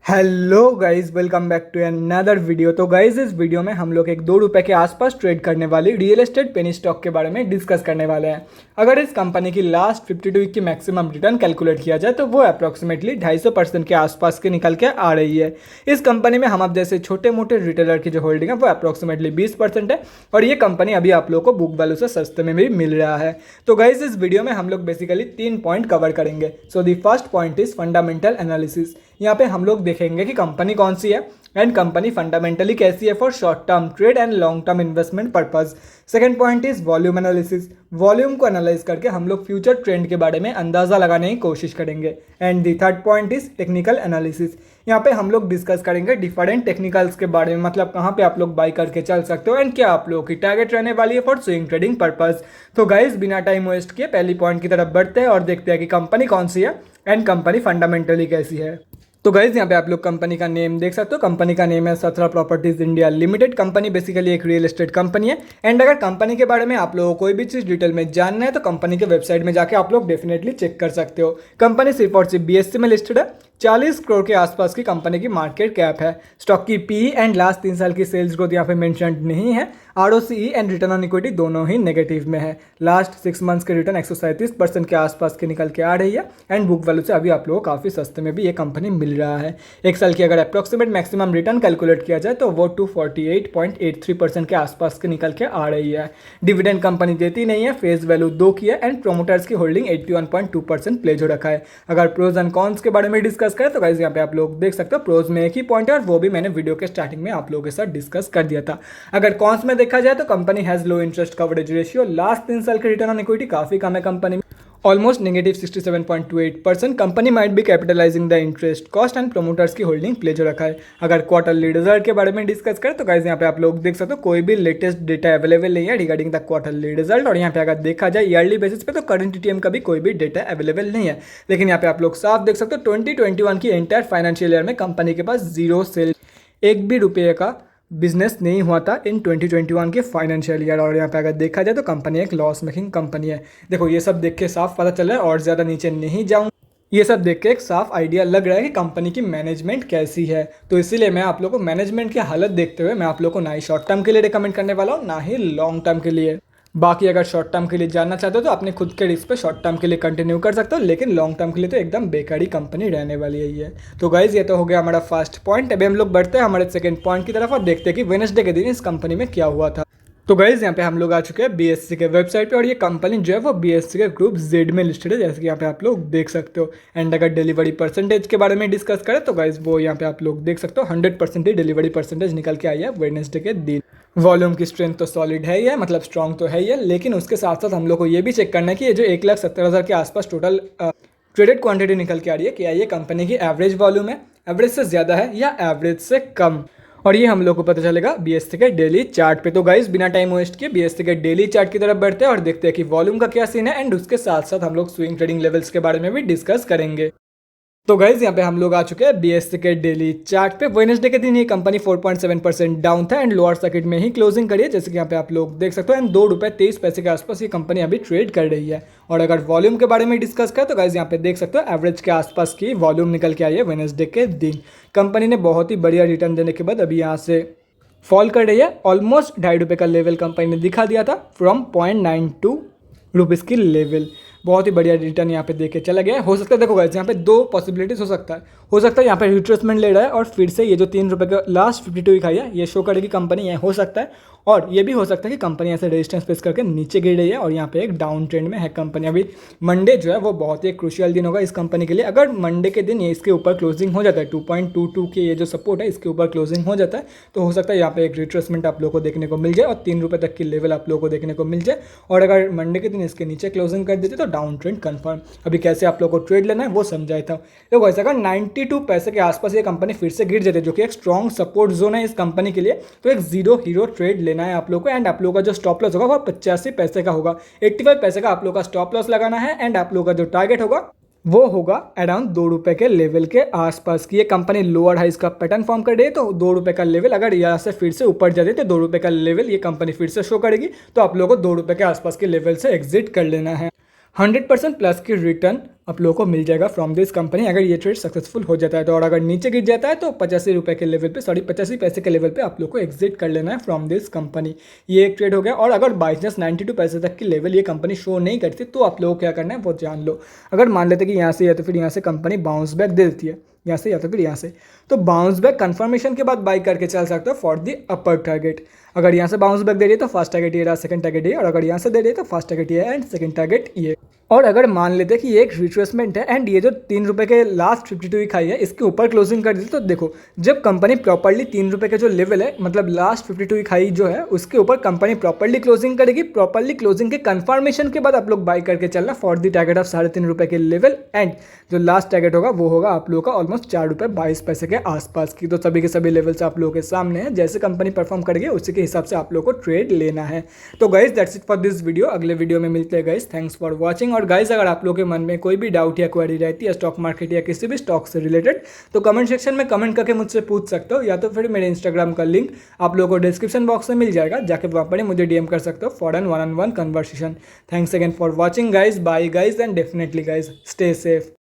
Hello guys, welcome back to another video. तो guys, इस video में हम लोग एक 2 रुपए के आसपास ट्रेड करने वाली रियल एस्टेट पेनी स्टॉक के बारे में डिस्कस करने वाले हैं। अगर इस कंपनी की लास्ट 52 वीक की मैक्सिमम रिटर्न कैलकुलेट किया जाए तो वो अप्रॉक्सीमेटली 250% के आसपास के निकल के आ रही है। इस कंपनी में हम अब जैसे छोटे मोटे रिटेलर की जो होल्डिंग है वो अप्रॉक्सीमेटली 20% है और ये कंपनी अभी आप लोगों को बुक वैल्यू से सस्ते में भी मिल रहा है। तो गाइस, इस वीडियो में हम लोग बेसिकली 3 पॉइंट कवर करेंगे। So the first point is fundamental analysis. यहाँ पे हम लोग देखेंगे कि कंपनी कौन सी है एंड कंपनी फंडामेंटली कैसी है for short term trade and long term investment purpose. Second point is volume analysis. Volume को एनालाइज करके हम लोग फ्यूचर ट्रेंड के बारे में अंदाजा लगाने की कोशिश करेंगे। And the third point is technical analysis. यहाँ पे हम लोग डिस्कस करेंगे डिफरेंट टेक्निकल्स के बारे में, मतलब कहाँ पे आप लोग बाई करके चल सकते हो एंड क्या आप लोगों की टारगेट रहने वाली है फॉर स्विंग ट्रेडिंग पर्पज। तो गाइस, बिना टाइम वेस्ट किए पहली पॉइंट की तरफ बढ़ते हैं और देखते हैं कि कंपनी कौन सी है एंड कंपनी फंडामेंटली कैसी है। तो गाइज, यहाँ पे आप लोग कंपनी का नेम देख सकते हो। कंपनी का नेम है Sathra properties India limited. Company basically एक रियल एस्टेट कंपनी है एंड अगर कंपनी के बारे में आप लोगों को कोई भी चीज़ डिटेल में जानना है तो कंपनी के वेबसाइट में जाके आप लोग डेफिनेटली चेक कर सकते हो। कंपनी सिर्फ और सिर्फ BSE में लिस्टेड है। 40 करोड़ के आसपास की कंपनी की मार्केट कैप है। स्टॉक की PE एंड लास्ट 3 साल की सेल्स ग्रोथ यहाँ पे मेंशन नहीं है। ROCE and return on equity दोनों ही नेगेटिव में है। लास्ट 6 मंथ्स के रिटर्न 137% के आसपास की निकल के आ रही है एंड बुक वैल्यू से अभी आप लोगों को काफ़ी सस्ते में भी ये कंपनी मिल रहा है। एक साल की अगर अप्रॉक्सीमेट मैक्सिमम रिटर्न कैलकुलेट किया जाए तो वो 248.83% के आसपास की निकल के आ रही है। डिविडेंड कंपनी देती नहीं है। फेस वैल्यू 2 की है एंड प्रोमोटर्स की होल्डिंग 81.2% प्लेज हो रखा है। अगर प्रोज एंड कॉन्स के बारे में डिस्कस करें तो गाइस, यहाँ पे आप लोग देख सकते हो प्रोज में एक ही पॉइंट है और वो भी मैंने वीडियो के स्टार्टिंग में आप लोगों के साथ डिस्कस कर दिया था। अगर कॉन्स में देखा जाए तो company has low interest coverage ratio. Last 3 साल के रिटर्न ऑन इक्विटी काफी कम है कंपनी में, almost negative 67.28%। Company might be capitalising the interest cost and promoters की होल्डिंग प्लेज हो रखा है। अगर क्वार्टरली रिजल्ट के बारे में डिस्कस करें तो गाइस, यहाँ पे आप लोग देख सकते हो कोई भी लेटेस्ट डेटा अवेलेबल नहीं है रिगार्डिंग द क्वार्टरली रिजल्ट। और यहाँ पे अगर देखा जाए ईयरली बेसिस पे तो करंट TTM का भी कोई भी डेटा अवेलेबल नहीं है। लेकिन यहाँ पे आप लोग साफ देख सकते हो 2021 की एंटायर फाइनेंशियल ईयर में कंपनी के पास जीरो सेल, एक भी रुपये का बिजनेस नहीं हुआ था इन 2021 के फाइनेंशियल ईयर। और यहाँ पे अगर देखा जाए तो कंपनी एक लॉस मेकिंग कंपनी है। देखो, ये सब देख के साफ पता चल रहा है और ज़्यादा नीचे नहीं जाऊँ, ये सब देख के एक साफ आइडिया लग रहा है कि कंपनी की मैनेजमेंट कैसी है। तो इसीलिए मैं आप लोगों को मैनेजमेंट की हालत देखते हुए मैं आप लोगों को ना ही शॉर्ट टर्म के लिए रिकमेंड करने वाला हूँ ना ही लॉन्ग टर्म के लिए। बाकी अगर शॉर्ट टर्म के लिए जानना चाहते हो तो अपने खुद के रिस्क पे शॉर्ट टर्म के लिए कंटिन्यू कर सकते हो, लेकिन लॉन्ग टर्म के लिए तो एकदम बेकारी कंपनी रहने वाली है ये। तो गाइज, ये तो हो गया हमारा फर्स्ट पॉइंट। अभी हम लोग बढ़ते हैं हमारे सेकंड पॉइंट की तरफ और देखते हैं कि वेडनेसडे के दिन इस कंपनी में क्या हुआ था। तो गाइज, यहाँ पे हम लोग आ चुके हैं BSE के वेबसाइट पे और ये कंपनी जो है वो BSE के ग्रुप Z में लिस्टेड है, जैसे कि यहाँ पे आप लोग देख सकते हो। एंड अगर डिलीवरी परसेंटेज के बारे में डिस्कस करें तो गाइज, वो यहाँ पे आप लोग देख सकते हो 100% ही डिलीवरी परसेंटेज निकल के आई है वेडनेसडे के दिन। वॉल्यूम की स्ट्रेंथ तो सॉलिड है ही है, मतलब स्ट्रॉन्ग तो है ही है, लेकिन उसके साथ साथ हम लोग को ये भी चेक करना है कि ये जो 1,70,000 के आसपास टोटल ट्रेडेड क्वांटिटी निकल के आ रही है, क्या ये कंपनी की एवरेज वॉल्यूम है, एवरेज से ज़्यादा है या एवरेज से कम। और ये हम लोग को पता चलेगा BSE के डेली चार्ट पे। तो गाइस, बिना टाइम वेस्ट किए BSE के डेली चार्ट की तरफ बढ़ते हैं और देखते हैं कि वॉल्यूम का क्या सीन है एंड उसके साथ साथ हम लोग स्विंग ट्रेडिंग लेवल्स के बारे में भी डिस्कस करेंगे। तो गाइज, यहाँ पे हम लोग आ चुके हैं BSE के डेली चार्ट पे। वेडनेसडे के दिन ये कंपनी 4.7% डाउन था एंड लोअर सर्किट में ही क्लोजिंग करी है, जैसे कि यहाँ पे आप लोग देख सकते हो। एंड 2 रुपये 23 पैसे के आसपास ये कंपनी अभी ट्रेड कर रही है। और अगर वॉल्यूम के बारे में डिस्कस करें तो गाइज, यहाँ पे देख सकते हो एवरेज के आसपास की वॉल्यूम निकल के आई है वेडनेसडे के दिन। कंपनी ने बहुत ही बढ़िया रिटर्न देने के बाद अभी यहाँ से फॉल कर रही है। ऑलमोस्ट 2.5 रुपये का लेवल कंपनी ने दिखा दिया था फ्रॉम 0.92 रुपीज़ की लेवल। बहुत ही बढ़िया रिटर्न यहाँ पे देके चला गया है। हो सकता है, देखो गाइस, यहाँ पे 2 पॉसिबिलिटीज हो सकता है यहाँ पे रिट्रेसमेंट ले रहा है और फिर से ये जो 3 रुपये का लास्ट 52 वीक आई है ये शो करेगी कंपनी है, हो सकता है। और ये भी हो सकता है कि कंपनी ऐसे रेजिस्टेंस फेस करके नीचे गिर रही है और यहाँ पे एक डाउन ट्रेंड में है कंपनी। अभी मंडे जो है वो बहुत ही क्रूशियल दिन होगा इस कंपनी के लिए। अगर मंडे के दिन ये इसके ऊपर क्लोजिंग हो जाता है 2.22 के ये जो सपोर्ट है इसके ऊपर क्लोजिंग हो जाता है तो हो सकता है यहाँ पे एक रिट्रेसमेंट आप लोगों को देखने को मिल जाए और 3 रुपये तक की लेवल आप लोगों को देखने को मिल जाए। और अगर मंडे के दिन इसके नीचे क्लोजिंग कर देते तो डाउन ट्रेंड कन्फर्म। अभी कैसे आप लोगों को ट्रेड लेना है वो समझाया था। देखो ऐसा, अगर 92 पैसे के आसपास ये कंपनी फिर से गिर जाती है जो कि एक स्ट्रॉन्ग सपोर्ट जोन है इस कंपनी के लिए, तो एक जीरो हीरो ट्रेड लेना है आप लोगों को। एंड आप लोगों का जो स्टॉप लॉस होगा वो 85 पैसे का होगा। 85 पैसे का आप लोगों का स्टॉप लॉस लगाना है एंड आप लोगों का जो टारगेट होगा वो होगा अराउंड 2 रुपये के लेवल के आसपास की। ये कंपनी लोअर हाइज का पैटर्न फॉर्म कर रही है तो 2 रुपये का लेवल अगर यहाँ से फिर से ऊपर जाते तो 2 रुपये का लेवल ये कंपनी फिर से शो करेगी, तो आप लोगों को 2 रुपये के आसपास के लेवल से एग्जिट कर लेना है। 100% प्लस की रिटर्न आप लोगों को मिल जाएगा फ्रॉम दिस कंपनी अगर ये ट्रेड सक्सेसफुल हो जाता है तो। और अगर नीचे गिर जाता है तो 85 रुपये के लेवल पे 85 पैसे के लेवल पे आप लोग को एग्जिट कर लेना है फ्रॉम दिस कंपनी। ये एक ट्रेड हो गया। और अगर बाई चांस 92 पैसे तक की लेवल ये कंपनी शो नहीं करती तो आप लोगों को क्या करना है वो जान लो। अगर मान लेते कि यहाँ से या तो फिर यहाँ से कंपनी बाउंस बैक दे देती है यहाँ से या तो फिर यहाँ से, तो बाउंस बैक कंफर्मेशन के बाद बाई करके चल सकते हो फॉर दी अपर टारगेट। अगर यहाँ से बाउंस बैक दे रही है तो फर्स्ट टारगेट ये रहा, सेकंड टारगेट ये, और अगर यहाँ से दे रही है तो फर्स्ट टारगेट ये एंड सेकंड टारगेट ये। और अगर मान लेते हैं कि ये एक रिट्रेसमेंट है एंड ये जो 3 रुपये के लास्ट 52 वीक हाई है इसके ऊपर क्लोजिंग कर दी, तो देखो जब कंपनी प्रॉपर्ली 3 रुपये के जो लेवल है मतलब लास्ट 52 वीक हाई जो है उसके ऊपर कंपनी प्रॉपर्ली क्लोजिंग करेगी। प्रॉपर्ली क्लोजिंग के कंफर्मेशन के बाद आप लोग बाई करके चलना फॉर दी टारगेट ऑफ 3.5 रुपये के लेवल एंड जो लास्ट टारगेट होगा वो होगा आप लोगों का ऑलमोस्ट 4 रुपये 22 पैसे के आसपास की। तो सभी के सभी लेवल्स आप लोगों के सामने हैं, जैसे कंपनी परफॉर्म करेगी उसी के हिसाब से आप लोगों को ट्रेड लेना है। तो guys that's it for this video. अगले वीडियो में मिलते हैं गाइज, थैंक्स फॉर वॉचिंग। और गाइज अगर आप लोग के मन में कोई भी डाउट या क्वेरी रहती है स्टॉक मार्केट या किसी भी स्टॉक से रिलेटेड तो कमेंट सेक्शन में कमेंट करके मुझसे पूछ सकते हो, या तो फिर मेरे इंस्टाग्राम का लिंक आप लोगों को डिस्क्रिप्शन बॉक्स में मिल जाएगा, जाके वहाँ पर मुझे डीएम कर सकते हो for an one on one conversation. Thanks again for watching guys, bye guys and definitely guys stay safe.